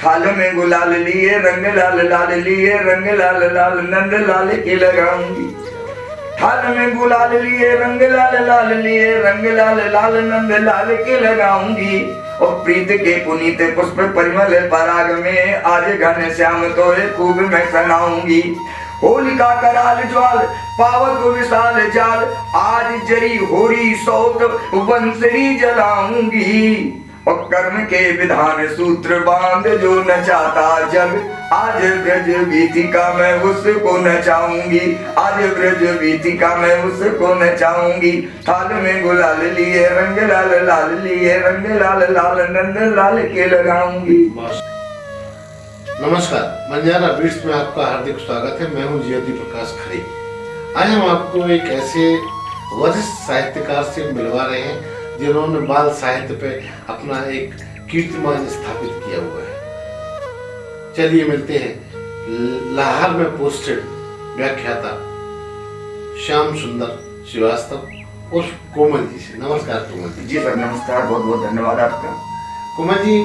थाल में गुलाल लिए रंग लाल लाल लिए रंग लाल लाल नंद लाल के लगाऊंगी। थाल में गुलाल लिए रंग लाल लिए रंग लाल लाल नंद लाल के लगाऊंगी। और प्रीत के पुनीत पुष्प परिमल पराग में आज घन श्याम तो खूब मैं सनाऊंगी। होलिका कराल ज्वाल पावक विशाल जाल आज जरी होरी सौत बंसरी जलाऊंगी। और कर्म के विधान सूत्र बांध जो नचाता जग आज ब्रज गीतिका मैं उसको नचाऊंगी। आज ब्रज गीतिका मैं उसको नचाऊंगी। थाल में गुलाल लिए रंग लाल लाल लिए रंग लाल लाल नंद लाल के लगाऊंगी। नमस्कार, बंजारा बीट्स में आपका हार्दिक स्वागत है। मैं हूं ज्योति प्रकाश खरे। आज हम आपको एक ऐसे वरिष्ठ साहित्यकार से मिलवा रहे हैं जिन्होंने बाल साहित्य पे अपना एक कीर्तिमान स्थापित किया हुआ है। चलिए मिलते हैं लाहौर में पोस्टेड व्याख्याता श्याम सुंदर श्रीवास्तव और कोमल जी से। नमस्कार कोमल जी। जी सर नमस्कार, बहुत बहुत धन्यवाद आपका। कोमल जी,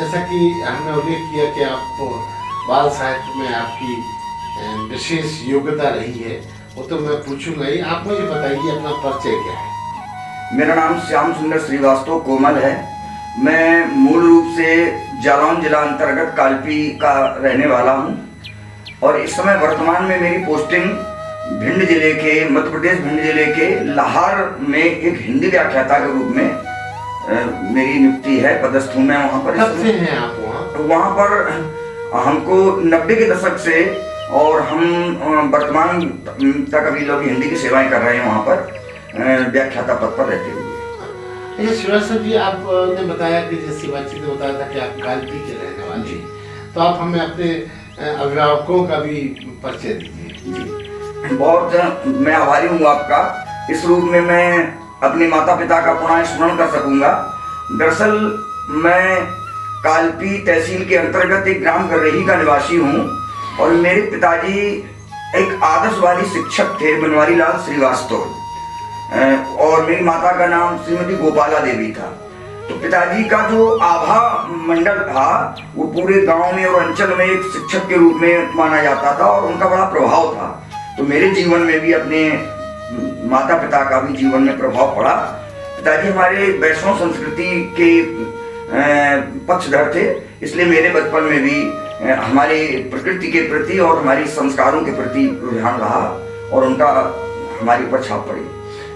जैसा कि हमने उल्लेख किया कि आप बाल साहित्य में आपकी विशेष योग्यता रही है, वो तो मैं पूछूंगा ही। आप मुझे बताइए अपना परिचय क्या है। मेरा नाम श्याम सुंदर श्रीवास्तव कोमल है। मैं मूल रूप से जालौन जिला अंतर्गत कालपी का रहने वाला हूँ और इस समय वर्तमान में मेरी पोस्टिंग भिंड जिले के मध्य प्रदेश भिंड जिले के लाहौर में एक हिंदी व्याख्याता के रूप में मेरी नियुक्ति है, पदस्थ हूँ मैं वहाँ पर। कब से हैं आप वहाँ पर हमको 90 के दशक से और हम वर्तमान तक अभी लोग हिंदी की सेवाएं कर रहे हैं वहाँ पर व्याख्याता पद पर रहते हुए। अच्छा श्रीवास्तव जी, आपने बताया कि जैसे बातचीत में बताया था कि आप कालपी के रहने वाले हैं, तो आप हमें अपने अभिभावकों का भी परिचय दीजिए। जी बहुत मैं आभारी हूँ आपका। इस रूप में मैं अपने माता पिता का पुनः स्मरण कर सकूंगा। दरअसल मैं कालपी तहसील के अंतर्गत एक ग्राम गर्रही का निवासी हूँ और मेरे पिताजी एक आदर्शवादी शिक्षक थे, बनवारी लाल श्रीवास्तव, और मेरी माता का नाम श्रीमती गोपाला देवी था। तो पिताजी का जो आभा मंडल था वो पूरे गांव में और अंचल में एक शिक्षक के रूप में माना जाता था और उनका बड़ा प्रभाव था। तो मेरे जीवन में भी अपने माता पिता का भी जीवन में प्रभाव पड़ा। पिताजी हमारे वैष्णव संस्कृति के पक्षधर थे, इसलिए मेरे बचपन में भी हमारी प्रकृति के प्रति और हमारी संस्कारों के प्रति रुझान रहा और उनका हमारे ऊपर छाप पड़ी।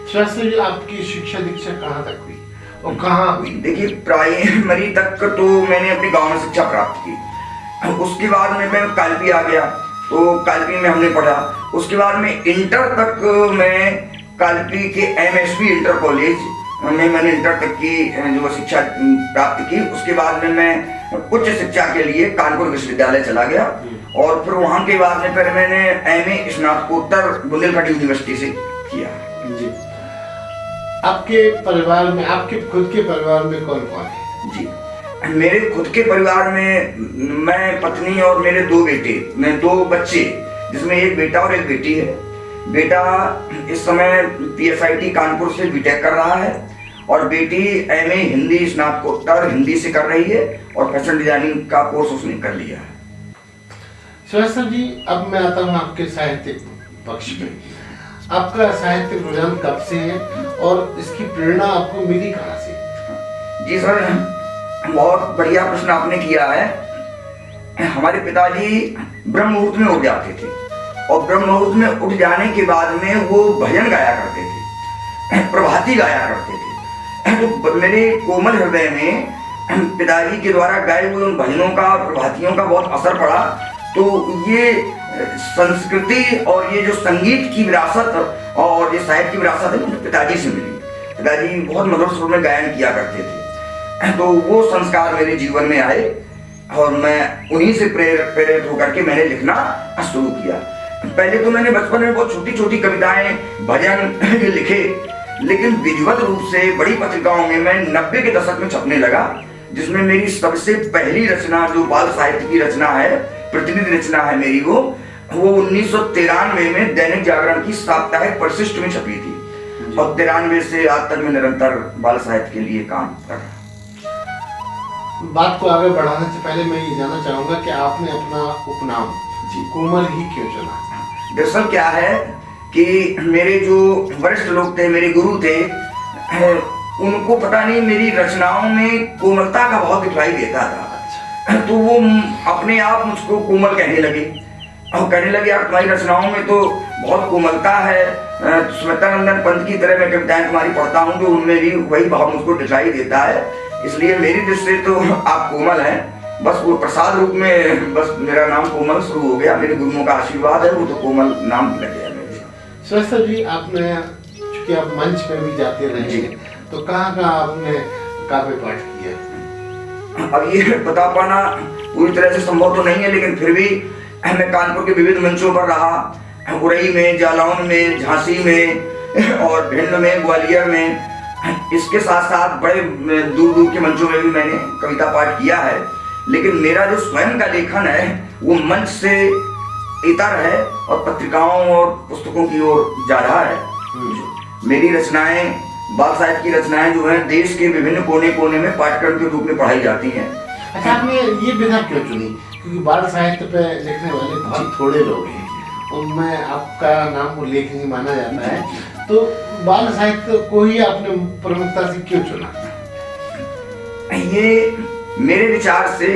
श्रीवास्तव जी, आपकी शिक्षा दीक्षा कहाँ तक हुई और कहाँ हुई? देखिए प्राइमरी तक तो मैंने अपने गांव में शिक्षा प्राप्त की। उसके बाद में मैं कालपी आ गया, तो कालपी में हमने पढ़ा। उसके बाद में इंटर तक मैं कालपी के एमएसपी इंटर कॉलेज में मैंने इंटर तक की जो शिक्षा प्राप्त की। उसके बाद में मैं उच्च शिक्षा के लिए कानपुर विश्वविद्यालय चला गया और फिर वहाँ के बाद में फिर मैंने एमए स्नातकोत्तर बुंदेलखंड यूनिवर्सिटी से किया। जी, आपके परिवार में, आपके खुद के परिवार में कौन कौन है? जी, मेरे खुद के परिवार में मैं, पत्नी और मेरे दो बच्चे, जिसमें एक बेटा और एक बेटी है। बेटा इस समय पीएसआईटी कानपुर से बीटेक कर रहा है और बेटी एमए हिंदी स्नातकोत्तर हिंदी से कर रही है और फैशन डिजाइनिंग का कोर्स उसने कर लिया है। श्रीवास्तव जी, अब मैं आता हूँ आपके साहित्यिक पक्ष में। आपका साहित्यिक रुझान कब से है और इसकी प्रेरणा आपको मिली कहाँ से? जी सर, बहुत बढ़िया प्रश्न आपने किया है। हमारे पिताजी ब्रह्म मुहूर्त में उठ जाते थे और ब्रह्म मुहूर्त में उठ जाने के बाद में वो भजन गाया करते थे, प्रभाती गाया करते थे। तो मेरे कोमल हृदय में पिताजी के द्वारा गाए हुए उन भजनों का, प्रभातियों का बहुत असर पड़ा। तो ये संस्कृति और ये जो संगीत की विरासत और ये साहित्य की विरासत है मुझे पिताजी से मिली। पिताजी बहुत मधुर सुर में गायन किया करते थे, तो वो संस्कार मेरे जीवन में आए और मैं उन्हीं से प्रेरित होकर के मैंने लिखना शुरू किया। पहले तो मैंने बचपन में बहुत छोटी छोटी कविताएं, भजन लिखे, लेकिन विधिवत रूप से बड़ी पत्रिकाओं में मैं 90 के दशक में छपने लगा, जिसमें मेरी सबसे पहली रचना जो बाल साहित्य की रचना है, प्रतिनिधि रचना है मेरी, वो 1993 में दैनिक जागरण की साप्ताहिक परिशिष्ट में छपी थी और 93 से आज तक मैं निरंतर बाल साहित्य के लिए काम कर रहा। बात को आगे बढ़ाने से पहले मैं ये जानना चाहूंगा कि आपने अपना उपनाम जी कोमल ही क्यों चुना? दरअसल क्या है कि मेरे जो वरिष्ठ लोग थे, मेरे गुरु थे, उनको पता नहीं मेरी रचनाओं में कोमलता का भाव दिखलाई देता था, तो वो अपने आप मुझको कोमल कहने लगे और कहने लगे यार तुम्हारी रचनाओं में तो बहुत कोमलता है। सुमित्रानंदन पंत की तरह मैं कविताएं तुम्हारी पढ़ता हूँ तो उनमें भी वही भाव मुझको दिखलाई देता है, इसलिए मेरी दृष्टि से तो आप कोमल हैं। बस वो प्रसाद रूप में बस मेरा नाम कोमल शुरू हो गया, मेरे गुरुओं का आशीर्वाद है, वो तो कोमल नाम लग गया मेरे। सुरेश जी, आपने चूंकि आप मंच पर भी जाते रहे तो कहाँ कहाँ आपने काव्य पाठ किया? अब ये बता पाना पूरी तरह से संभव तो नहीं है, लेकिन फिर भी मैं कानपुर के विविध मंचों पर रहा, उरई में, जालौन में, झांसी में और भिंड में, ग्वालियर में। इसके साथ साथ बड़े दूर दूर के मंचों में भी मैंने कविता पाठ किया है, लेकिन मेरा जो स्वयं का लेखन है वो मंच से इतर है और पत्रिकाओं और पुस्तकों की ओर जा रहा है। मेरी रचनाएं, बाल साहित्य की रचनाएं जो हैं देश के विभिन्न कोने कोने में पाठ्यक्रम के रूप में पढ़ाई जाती हैं। अच्छा, आपने ये विधा क्यों चुनी? क्योंकि बाल साहित्य पे लिखने वाले बहुत थोड़े लोग हैं, उनमें आपका नाम उल्लेखनीय माना जाता है, तो बाल साहित्य को ही आपने प्रमुखता से क्यों चुना? ये मेरे विचार से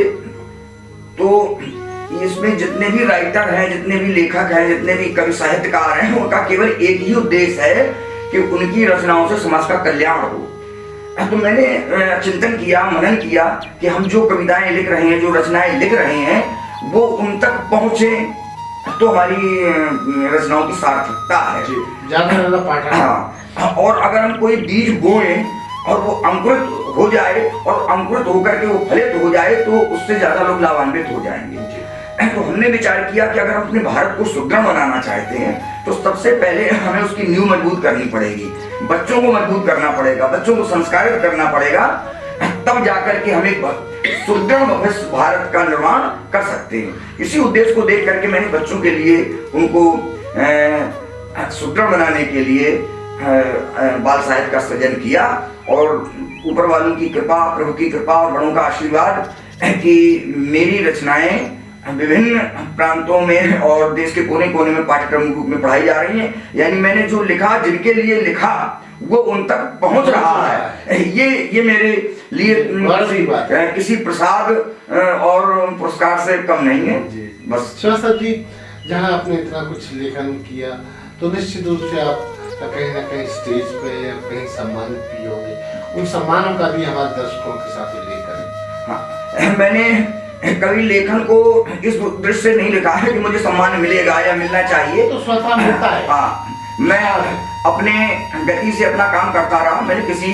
तो इसमें जितने भी राइटर हैं, जितने भी लेखक हैं, जितने भी कवि साहित्यकार हैं, उनका केवल एक ही उद्देश्य है कि उनकी रचनाओं से समाज का कल्याण हो। तो मैंने चिंतन किया, मनन किया कि हम जो कविताएं लिख रहे हैं, जो रचनाएं लिख रहे हैं, वो उन तक पहुंचे तो हमारी रचनाओं की सार्थकता है। ज्यादा पाठक। हाँ, और अगर हम कोई बीज बोएं और वो अंकुरित हो जाए और अंकुरित होकर के वो फलित हो जाए तो उससे ज्यादा लोग लाभान्वित हो जाएंगे। तो हमने विचार किया कि अगर हम अपने भारत को सुदृढ़ बनाना चाहते हैं तो सबसे पहले हमें उसकी नींव मजबूत करनी पड़ेगी, बच्चों को मजबूत करना पड़ेगा, बच्चों को संस्कारित करना पड़ेगा, तब जाकर के हम एक सुदृढ़ भविष्य भारत का निर्माण कर सकते हैं। इसी उद्देश्य को देख करके मैंने बच्चों के लिए, उनको सुदृढ़ बनाने के लिए बाल साहित्य का सृजन किया और ऊपर वालों की कृपा, प्रभु की कृपा और बड़ों का आशीर्वाद कि मेरी रचनाएं विभिन्न प्रांतों में और देश के कोने कोने में पाठ्यक्रम रूप में पढ़ाई जा रही हैं। यानी मैंने जो लिखा, जिनके लिए लिखा, वो उन तक पहुंच रहा है। ये मेरे लिए किसी प्रसाद और पुरस्कार से कम नहीं है। बस सुरेश जी, जहाँ आपने इतना कुछ लेखन किया तो निश्चित रूप से आप कहीं ना कहीं स्टेज पे या कहीं सम्मानित भी होंगे, उन सम्मानों का भी हमारे दर्शकों के साथ उल्लेख करें। हाँ, मैंने कवि लेखन को इस दृष्टि से नहीं लिखा है कि मुझे सम्मान मिलेगा या मिलना चाहिए, तो स्वतः मिलता है। हाँ, मैं अपने गति से अपना काम करता रहा, मैंने किसी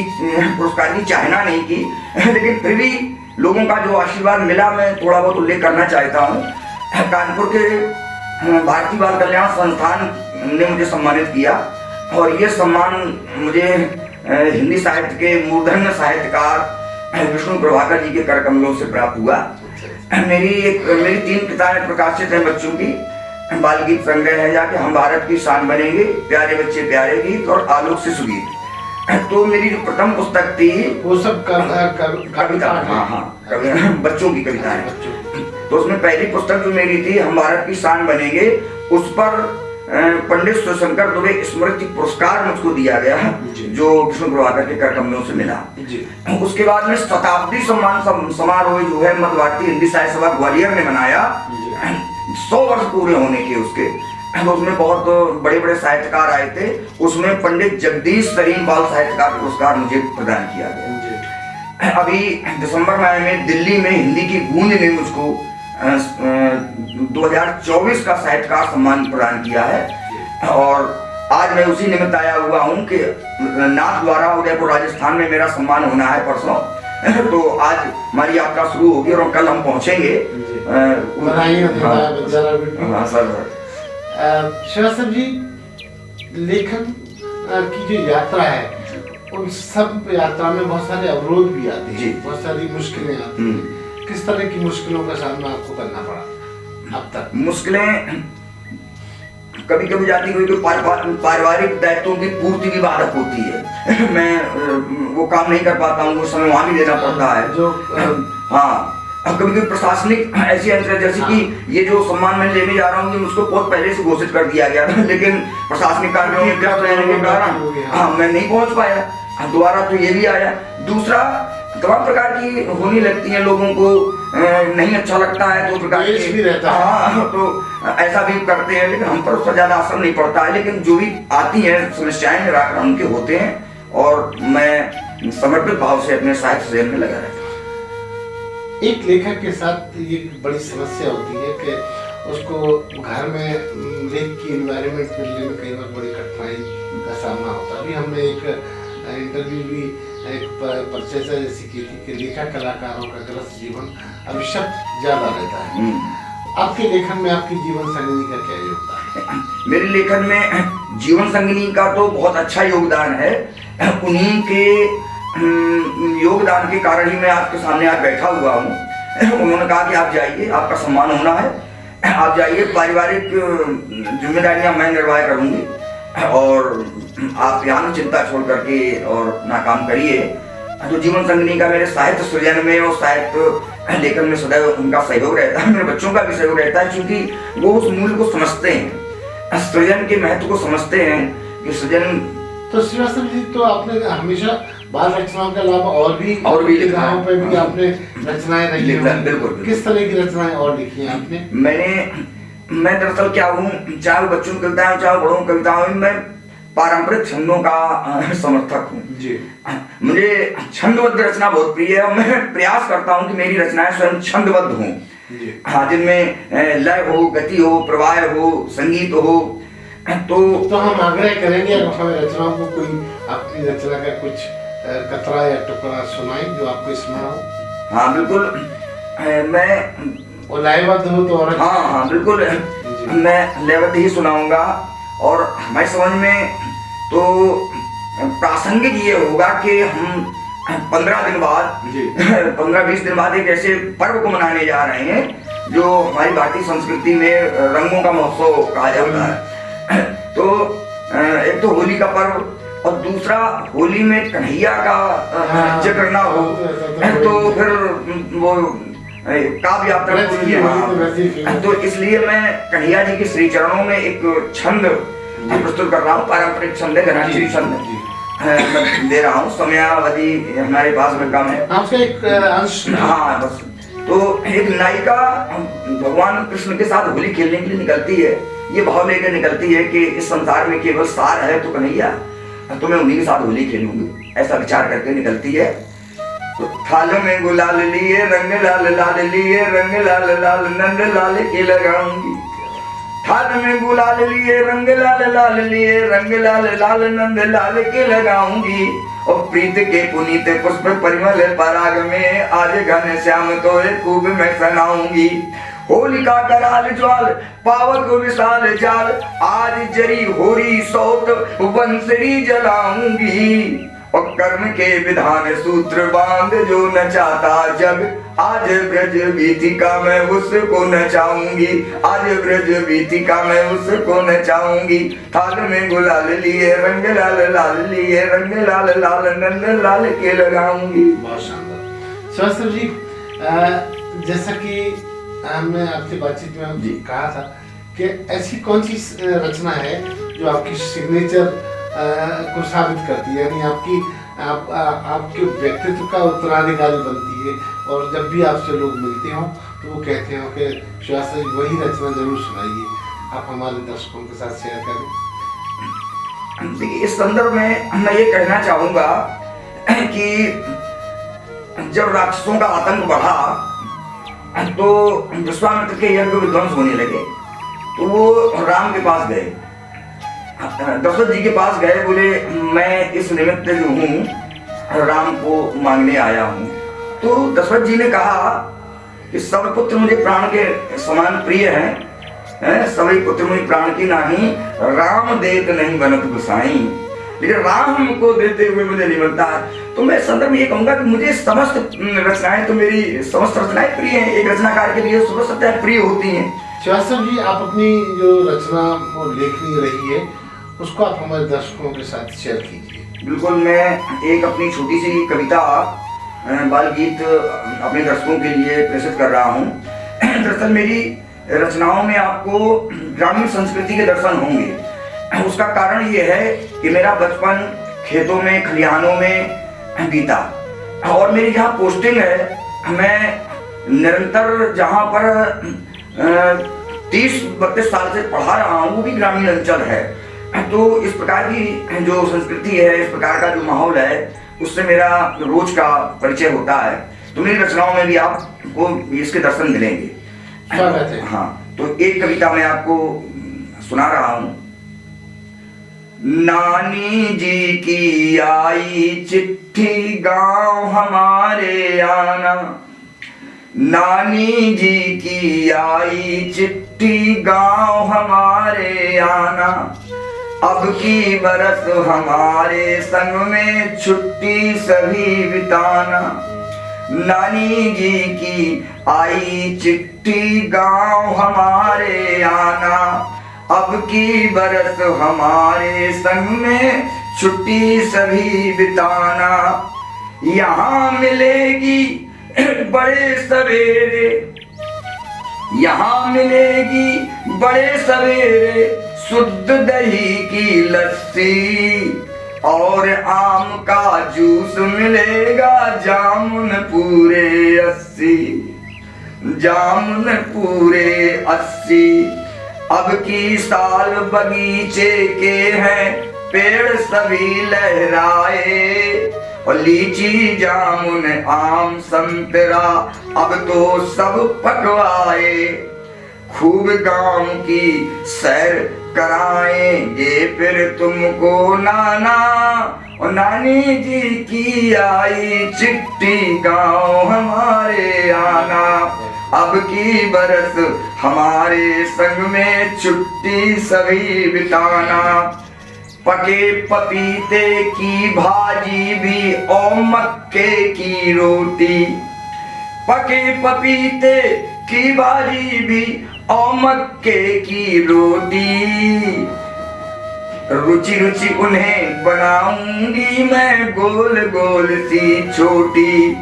पुरस्कार की चाहना नहीं की, लेकिन फिर भी लोगों का जो आशीर्वाद मिला मैं थोड़ा बहुत उल्लेख करना चाहता हूँ। कानपुर के भारतीय बाल कल्याण संस्थान ने मुझे सम्मानित किया और ये सम्मान मुझे हिंदी साहित्य के मूर्धन्य साहित्यकार विष्णु प्रभाकर जी के कर कमलों से प्राप्त हुआ। मेरी 3 किताबें प्रकाशित हैं बच्चों की। बाल गीत संग्रह है जाके हम भारत की शान बनेंगे, प्यारे बच्चे प्यारे गीत और आलोक से सुगीत। तो मेरी जो प्रथम पुस्तक थी वो सब कविता, हाँ, बच्चों की कविताएं। तो उसमें पहली पुस्तक जो मेरी थी हम भारत की शान बनेंगे, उस पर पंडित शिवशंकर दुबे स्मृति पुरस्कार मुझको दिया गया जो विष्णु प्रभाकर के कर कमलों से मिला। उसके बाद में शताब्दी सम्मान समारोह जो है मध्य भारतीय हिंदी साहित्य सभा ग्वालियर ने मनाया, 100 वर्ष पूरे होने के उसके। तो उसमें बहुत बड़े बड़े साहित्यकार आए थे, उसमें पंडित जगदीश सरीन बाल साहित्यकार पुरस्कार मुझे प्रदान किया गया। अभी दिसंबर माह में दिल्ली में हिंदी की गूंज ने मुझको 2024 का साहित्यकार सम्मान प्रदान किया है और आज मैं उसी निमित्त आया हुआ हूँ कि नाथ द्वारा उदयपुर राजस्थान में मेरा सम्मान होना है परसों। तो आज हमारी यात्रा शुरू होगी और कल हम पहुँचेंगे। हाँ सर। सुरेश जी, लेखन की जो यात्रा है उन सब यात्रा में बहुत सारे अवरोध भी आते हैं, बहुत सारी मुश्किलें आती हैं। किस तरह की मुश्किलों का सामना आपको करना पड़ा अब तक? मुश्किलें कभी कभी जाति कोई पारिवारिक दायित्वों की पूर्ति की बाधक होती है। मैं वो काम नहीं कर पाता हूँ, वो समय वहाँ भी देना पड़ता है। जो हाँ, अब कभी कभी प्रशासनिक ऐसी अंतर, जैसे कि ये जो सम्मान मैं लेने जा रहा हूँ, ये मुझको बहुत पहले से घोषित कर दिया गया था, लेकिन प्रशासनिक कार्यों में व्यस्त रहने के कारण हाँ मैं नहीं पहुँच पाया। दोबारा तो ये भी आया। दूसरा, तमाम प्रकार की होने लगती हैं, लोगों को नहीं अच्छा लगता है तो प्रकार भी रहता है। हाँ, तो ऐसा भी करते हैं, लेकिन हम पर उसका ज्यादा असर नहीं पड़ता है। लेकिन जो भी आती हैं समस्याएं निराकरण उनके होते हैं, और मैं समर्पित भाव से अपने साहित्य सृजन में लगा रहता हूँ। एक लेखक के साथ ये बड़ी समस्या होती है कि उसको घर में लेख की एनवायरनमेंट मिलने में कई बार बड़ी कठिनाई का सामना होता है। अभी हमने एक इंटरव्यू भी एक परिचय से ऐसी की थी कि लेखक कलाकारों का ग्रस्त जीवन अभिशप्त ज्यादा रहता है। आपके लेखन में आपकी जीवन संगिनी का क्या योगदान है? मेरे लेखन में जीवन संगिनी का तो बहुत अच्छा योगदान है। उन्हीं के योगदान के कारण ही मैं आपके सामने आज बैठा हुआ हूँ। उन्होंने कहा कि आप जाइए, आपका सम्मान होना है, आप जाइए, पारिवारिक जिम्मेदारियां मैं निर्वाह करूंगी, और आप यहाँ की चिंता छोड़ करके और अपना काम करिए। तो जीवन संगिनी का मेरे साहित्य सृजन में और साहित्य लेखन में सदैव उनका सहयोग रहता है। मेरे बच्चों का भी सहयोग रहता है, क्योंकि वो उस मूल्य को समझते हैं, सृजन के महत्व को समझते हैं कि सृजन। तो श्रीवास्तव जी, तो आपने हमेशा बाल रचनाओं के अलावा और भी लिखाओं पे भी आपने रचनाएं लिखी हैं? बिल्कुल। किस तरह की रचनाएं और लिखी हैं आपने? मैं दरअसल क्या हूँ, चाहे बच्चों की कविताएं चाहे बड़ों की कविताएं, मैं पारंपरिक छंदों का समर्थक हूँ जी। मुझे छंदबद्ध रचना बहुत प्रिय है, और मैं प्रयास करता हूँ कि मेरी रचनाएं स्वयं छंदबद्ध हों। हाँ, जिनमें लय हो, गति हो, प्रवाह हो, संगीत हो। तो हम आग्रह करेंगे अब हमें रचनाओं को कोई अपनी रचना का कुछ कतरा या टुकड़ा सुनाएं जो आपको स्मरण हो। हाँ बिल्कुल, मैं और लयबद्ध हो तो और हाँ बिल्कुल, मैं लयबद्ध ही सुनाऊंगा। और हमारी समझ में तो प्रासंगिक ये होगा कि हम 15 दिन बाद 15-20 दिन बाद एक ऐसे पर्व को मनाने जा रहे हैं जो हमारी भारतीय संस्कृति में रंगों का महोत्सव कहा जाता है। तो एक तो होली का पर्व, और दूसरा होली में कन्हैया का जिक्र ना हो तो फिर वो काव्य यात्रा। तो इसलिए मैं कन्हैया जी के श्री चरणों में एक छंद प्रस्तुत कर रहा हूँ, पारंपरिक छंद है, घनाक्षरी छंद मैं दे रहा हूँ। समयावधि हमारे पास में कम है, आपका एक अंश। हाँ बस। तो एक नायिका भगवान कृष्ण के साथ होली खेलने के लिए निकलती है, ये भाव लेकर निकलती है कि इस संसार में केवल सार है तो कन्हैया, तो मैं उन्हीं के साथ होली खेलूंगी, ऐसा विचार करके निकलती है। तो थाल में गुलाल लिए, रंग लाल लाल लिए, रंग लाल लाल नंद लाल के लगाऊंगी। थाल में गुलाल लिए, रंग लाल लाल लिए, रंग लाल लाल नंद लाल के लगाऊंगी। और प्रीत के पुनीत पुष्प परिमल पराग में आज घन श्याम तो खूब मैं सनाऊंगी। होलिका कराल ज्वाल पावक विशाल जाल, आज जरी होरी सौत बंसरी जलाऊंगी। और कर्म के विधान सूत्र बांध जो नचाता जग, आज ब्रज वीथिका में उसको नचाऊंगी, आज ब्रज वीथिका में उसको नचाऊंगी। थाल में गुलाल लिए, रंग लाल लाल लिए, रंग लाल लाल नंद लाल के लगाऊंगी। बहुत शानदार। श्रीवास्तव जी, जैसा कि हमने आपसे बातचीत में कहा था कि ऐसी कौन सी रचना है जो आपकी सिग्नेचर को साबित करती है, यानी आपके व्यक्तित्व का उत्तराधिकारी बनती है, और जब भी आपसे लोग मिलते हो तो वो कहते हो कि श्रीवास्तव जी वही रचना जरूर सुनाइए, आप हमारे दर्शकों के साथ शेयर करें। देखिए, इस संदर्भ में मैं ये कहना चाहूंगा कि जब राक्षसों का आतंक बढ़ा तो विश्वामित्र के यज्ञ विध्वंस होने लगे, तो वो राम के पास गए, दशरथ जी के पास गए, बोले मैं इस निमित्त जो हूँ राम को मांगने आया हूँ। तो दशरथ जी ने कहा कि सब पुत्र मुझे प्राण के समान प्रिय हैं, सभी पुत्र मुझे प्राण की नहीं, राम देत नहीं बनत गुसाई, लेकिन राम को देते हुए मुझे नहीं मिलता है। तो मैं इस संदर्भ में ये कहूंगा कि मुझे समस्त रचनाएं तो मेरी समस्त रचनाएं प्रिय हैं। एक रचनाकार के लिए समस्त रचनाएं प्रिय होती हैं। श्रीवास्तव जी, आप अपनी जो रचना और लेखनी रही है उसको आप हमारे दर्शकों के साथ शेयर कीजिए। बिल्कुल, मैं एक अपनी छोटी सी कविता बाल गीत अपने दर्शकों के लिए प्रेषित कर रहा हूँ। दरअसल मेरी रचनाओं में आपको ग्रामीण संस्कृति के दर्शन होंगे। उसका कारण ये है कि मेरा बचपन खेतों में, खलिहानों में बीता, और मेरी जहाँ पोस्टिंग है, मैं निरंतर जहाँ पर 30-32 साल से पढ़ा रहा हूँ, वो भी ग्रामीण अंचल है। तो इस प्रकार की जो संस्कृति है, इस प्रकार का जो माहौल है, उससे मेरा रोज का परिचय होता है। तो मेरी रचनाओं में भी आपको इसके दर्शन मिलेंगे। स्वागत है। हाँ, तो एक कविता मैं आपको सुना रहा हूँ। नानी जी की आई चिट्ठी गांव हमारे आना, नानी जी की आई चिट्ठी गांव हमारे आना, अब की बरस हमारे संग में छुट्टी सभी बिताना। नानी जी की आई चिट्ठी गांव हमारे आना, अब की बरस हमारे संग में छुट्टी सभी बिताना। यहाँ मिलेगी बड़े सवेरे, यहाँ मिलेगी बड़े सवेरे शुद्ध दही की लस्सी, और आम का जूस मिलेगा जामुन पूरे 80, जामुन पूरे 80। अब की साल बगीचे के हैं पेड़ सभी लहराए, और लीची जामुन आम संतरा अब तो सब पकवाए। खूब गांव की सैर कराएंगे फिर तुमको नाना, और नानी जी की आई चिट्ठी गांव हमारे आना, अब की बरस हमारे संग में छुट्टी सभी बिताना। पके पपीते की भाजी भी और मक्के की रोटी, पके पपीते की भाजी भी और मक्के की रोटी, रुचि रुचि उन्हें बनाऊंगी मैं गोल गोल सी छोटी।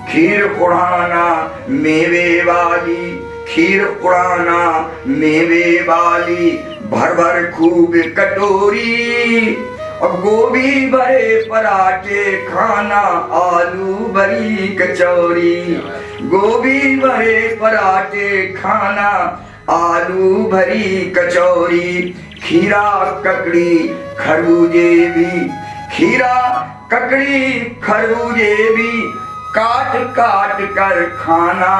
खीर उड़ाना मेवे वाली, खीर उड़ाना मेवे वाली, भर भर खूब कटोरी, और गोभी भरे पराठे खाना आलू भरी कचौरी। गोभी भरे पराठे खाना आलू भरी कचौरी। खीरा ककड़ी खरबूजे भी, खीरा ककड़ी खरबूजे भी काट काट कर खाना।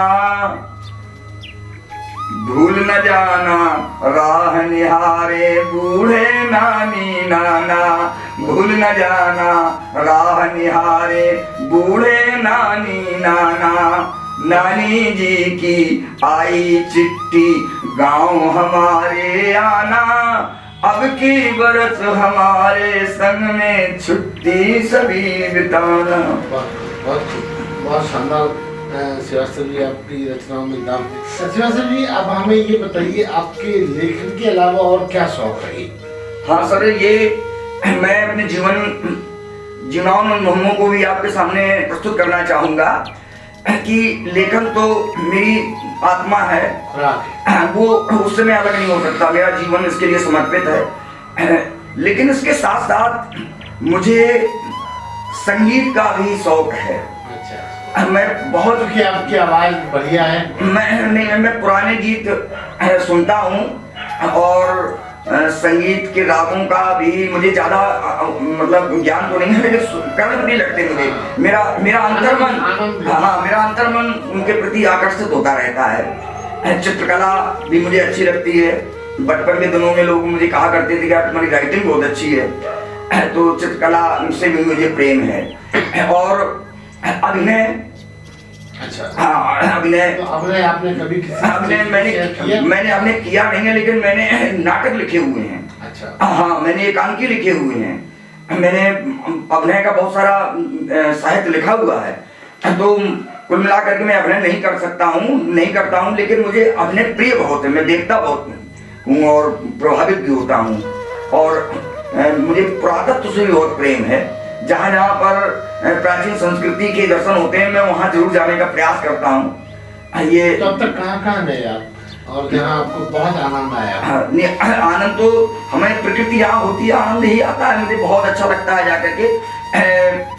भूल न जाना राह निहारे बूढ़े नानी नाना, भूल न जाना राह निहारे बूढ़े नानी नाना। नानी जी की आई चिट्ठी गांव हमारे आना, अब की बरस हमारे संग में छुट्टी सभी बिताना। बहुत शानदार श्रीवास्तव जी, आपकी रचनाओं में दाम। श्रीवास्तव जी, अब हमें ये बताइए, आपके लेखन के अलावा और क्या शौक है? हाँ सर, ये मैं अपने जीवनान अनुभवों को भी आपके सामने प्रस्तुत करना चाहूँगा कि लेखन तो मेरी आत्मा है, वो उससे मैं अलग नहीं हो सकता। मेरा जीवन इसके लिए समर्पित है। लेकिन इसके साथ साथ मुझे संगीत का भी शौक है। मैं बहुत, क्योंकि आपकी आवाज बढ़िया है। मैं पुराने गीत सुनता हूँ, और संगीत के रागों का भी मुझे ज्यादा मतलब ज्ञान तो नहीं है, लेकिन कड़क नहीं लगते मुझे। मेरा अंतर्मन, हाँ, मेरा अंतर्मन उनके प्रति आकर्षित होता रहता है। चित्रकला भी मुझे अच्छी लगती है। बचपन के दिनों में लोग मुझे कहा करते थे कि यार तुम्हारी राइटिंग बहुत अच्छी है, तो चित्रकला से भी मुझे प्रेम है। और अभिनय, अच्छा, हाँ, अभिनय तो अभिनय आपने कभी मैंने अभिनय किया नहीं है, लेकिन मैंने नाटक लिखे हुए हैं। अच्छा, हाँ, मैंने एकांकी लिखे हुए हैं। मैंने अभिनय का बहुत सारा साहित्य लिखा हुआ है, तो कुल मिलाकर के मैं अभिनय नहीं करता हूँ, लेकिन मुझे अभिनय प्रिय बहुत है। मैं देखता बहुत हूँ और प्रभावित भी होता हूँ, और मुझे पुरातत्व से भी बहुत प्रेम है। जहाँ जहाँ पर प्राचीन संस्कृति के दर्शन होते हैं, मैं वहाँ जरूर जाने का प्रयास करता हूँ। ये तो अब तक कहाँ गए आप और जहाँ आपको बहुत आनंद आया? आनंद तो हमें प्रकृति जहाँ होती है आनंद ही आता है, मुझे बहुत अच्छा लगता है जाकर के।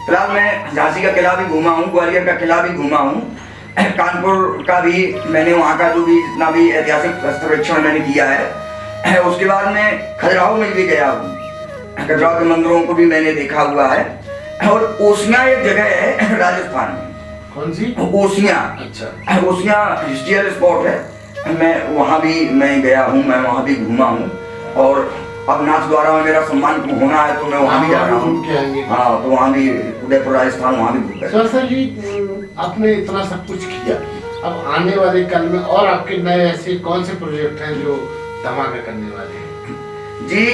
फिलहाल मैं झांसी का किला भी घूमा हूँ, ग्वालियर का किला भी घूमा हूँ, कानपुर का भी मैंने वहाँ का जो भी जितना भी ऐतिहासिक सर्वेक्षण मैंने किया है। उसके बाद मैं खजुराहो में भी गया हूँ, खजुराहो के मंदिरों को भी मैंने देखा हुआ है। और ओसियां एक जगह है राजस्थान में। कौन सी? ओसियां। अच्छा। ओसियां हिस्टोरिकल स्पॉट है, मैं वहाँ भी मैं गया हूँ, मैं वहाँ भी घूमा हूँ। और अब नाथ द्वारा में मेरा सम्मान होना है तो मैं वहाँ भी जा रहा हूँ। हाँ, तो वहाँ भी उदयपुर राजस्थान वहाँ भी घूम गए। सर जी, आपने इतना सब कुछ किया, अब आने वाले कल में और आपके नए ऐसे कौन से प्रोजेक्ट हैं जो धमाका करने वाले हैं? जी,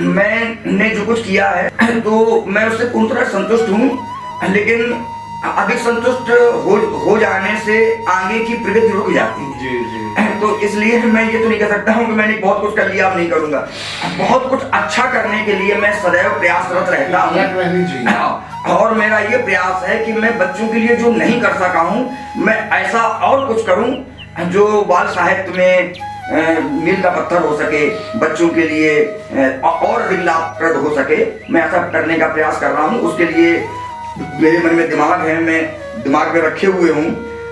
मैंने जो कुछ किया है तो मैं उससे पूर्ण तरह संतुष्ट हूँ, लेकिन अधिक संतुष्ट हो जाने से आगे की प्रगति रुक जाती है। जी जी। तो इसलिए मैं ये तो नहीं कह सकता हूँ कि मैंने बहुत कुछ कर लिया, अब नहीं करूँगा। बहुत कुछ अच्छा करने के लिए मैं सदैव प्रयासरत रहता हूँ, और मेरा ये प्रयास है कि मैं बच्चों के लिए जो नहीं कर सका हूँ, मैं ऐसा और कुछ करूँ जो बाल साहित्य में मील का पत्थर हो सके, बच्चों के लिए और अधिक लाभप्रद हो सके। मैं ऐसा करने का प्रयास कर रहा हूँ। उसके लिए मेरे मन में दिमाग है, मैं दिमाग में रखे हुए हूँ,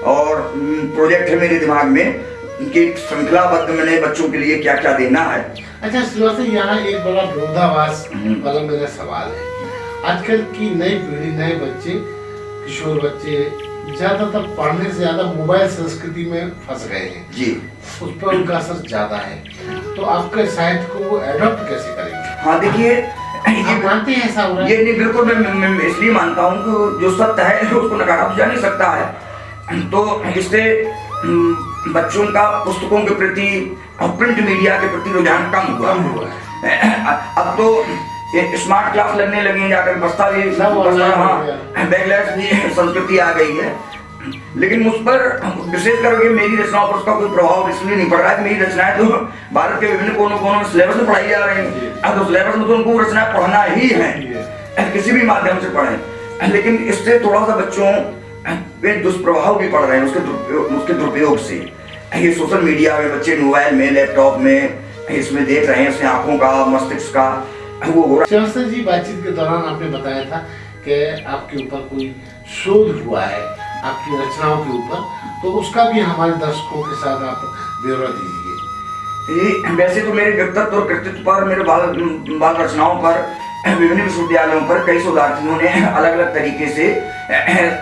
और प्रोजेक्ट है मेरे दिमाग में कि श्रृंखलाबद्ध मैंने बच्चों के लिए क्या क्या देना है। अच्छा सुभाष, यहाँ एक बड़ा विरोधाभास वाला मेरा सवाल है। आजकल की नई पीढ़ी, नए बच्चे, किशोर बच्चे ज्यादातर पढ़ने से ज्यादा मोबाइल संस्कृति में फंस गए हैं जी, उस पर उनका असर ज्यादा है, तो आपके साहित्य को वो एडॉप्ट कैसे करेंगे? हाँ देखिए, ये मानते हैं ऐसा हो रहा है? ये नहीं, बिल्कुल मैं इसलिए मानता हूँ कि जो सत्य है उसको नकारा तो जा नहीं सकता है। तो इससे बच्चों का पुस्तकों के प्रति और प्रिंट मीडिया के प्रति रुझान कम हुआ है। अब तो स्मार्ट क्लास लगने लगी, जाकर बस्ता भी बैकलैश भी संस्कृति आ गई है। लेकिन मुझ पर विशेष करके मेरी रचनाओं पर उसका कोई प्रभाव इसलिए नहीं पड़ रहा है कि मेरी रचनाएं तो भारत के विभिन्न कोनों कोनों में सिलेबस में पढ़ाई जा रही हैं। अब तो सिलेबस में तो उनको रचनाएं पढ़ना ही है, किसी भी माध्यम से पढ़ें। लेकिन इससे थोड़ा सा बच्चों पे दुष्प्रभाव भी पड़ रहे हैं उसके दुरुपयोग से। ये सोशल मीडिया में बच्चे मोबाइल में, लैपटॉप में इसमें देख रहे हैं, इससे आंखों का, मस्तिष्क का वो हो रहा है। जी, बातचीत के दौरान आपने बताया था कि आपके ऊपर कोई शोध हुआ है आपकी रचनाओं के ऊपर, तो उसका भी हमारे दर्शकों के साथ आप ब्यौरा दीजिए। वैसे तो मेरे व्यक्तित्व और कृतित्व पर, मेरे बाल रचनाओं पर विभिन्न विश्वविद्यालयों पर कई शोधार्थियों ने अलग अलग तरीके से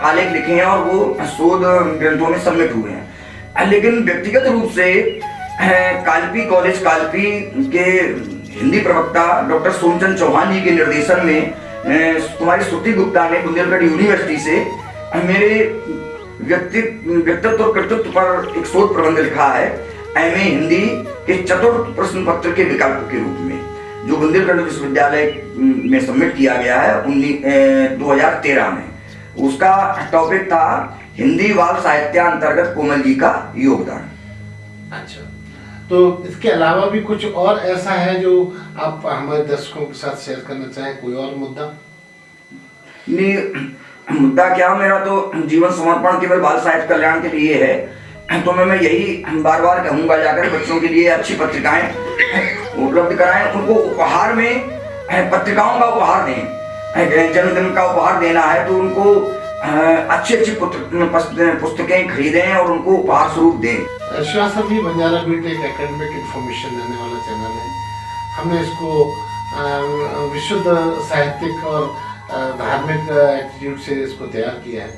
आलेख लिखे हैं और वो शोध ग्रंथों में सम्मिलित हुए हैं। लेकिन व्यक्तिगत रूप से कालपी कॉलेज कालपी के हिंदी प्रवक्ता डॉक्टर सोमचंद चौहान जी के निर्देशन में कुमारी श्रुति गुप्ता ने बुंदेलखंड यूनिवर्सिटी से मेरे व्यक्तित्व और कृतित्व पर एक शोध प्रबंध लिखा है, एमए हिंदी के चतुर्थ प्रश्न पत्र के विकल्प के रूप में, जो बुंदेलखंड विश्वविद्यालय में सबमिट किया गया है 2013 में। उसका टॉपिक था हिंदी बाल साहित्य अंतर्गत कोमल जी का योगदान। अच्छा, तो इसके अलावा भी कुछ और ऐसा है जो आप हमारे दर्शकों के साथ शेयर करना चाहें? कोई और मुद्दा? नहीं, मुद्दा क्या, मेरा तो जीवन समर्पण केवल बाल साहित्य कल्याण के लिए है। तो मैं यही बार बार कहूँगा, जाकर बच्चों के लिए अच्छी पत्रिकाएं उपलब्ध कराएं, उनको उपहार में पत्रिकाओं का उपहार दें। जन्मदिन का उपहार देना है तो उनको अच्छी पुस्तकें खरीदें और उनको उपहार स्वरूप दें। श्वासा भी बंजारा बीट एक एकेडमिक इंफॉर्मेशन देने वाला चैनल है। हमने इसको विशुद्ध साहित्यिक और धार्मिक एटीट्यूड से इसको तैयार किया है।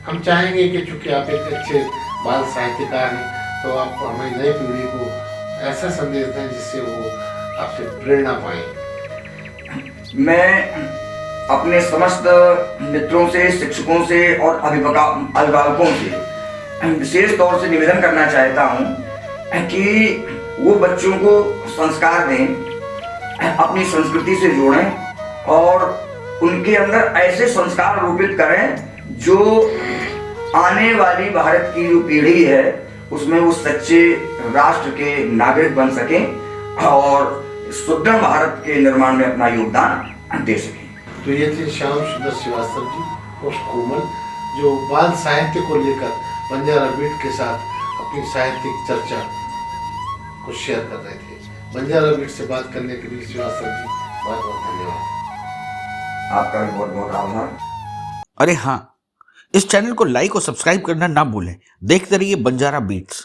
हम चाहेंगे कि चूंकि आप एक अच्छे बाल साहित्यकार हैं, तो आप हमारी नई पीढ़ी को ऐसा संदेश दें जिससे वो आपसे प्रेरणा पाएं। मैं अपने समस्त मित्रों से, शिक्षकों से और अभिभावकों से विशेष तौर से निवेदन करना चाहता हूँ कि वो बच्चों को संस्कार दें, अपनी संस्कृति से जोड़ें और उनके अंदर ऐसे संस्कार रोपित करें जो आने वाली भारत की जो पीढ़ी है उसमें वो सच्चे राष्ट्र के नागरिक बन सकें और सुदृढ़ भारत के निर्माण में अपना योगदान दे सकें। तो ये थे श्याम सुंदर श्रीवास्तव जी और कोमल, जो बाल साहित्य को लेकर बंजारा बीट के साथ अपनी साहित्यिक चर्चा को शेयर कर रहे थे। बंजारा बीट से बात करने के लिए श्रीवास्तव जी बहुत बहुत धन्यवाद। आपका भी बहुत बहुत आभार। अरे हाँ, इस चैनल को लाइक और सब्सक्राइब करना ना भूलें। देखते रहिए बंजारा बीट्स।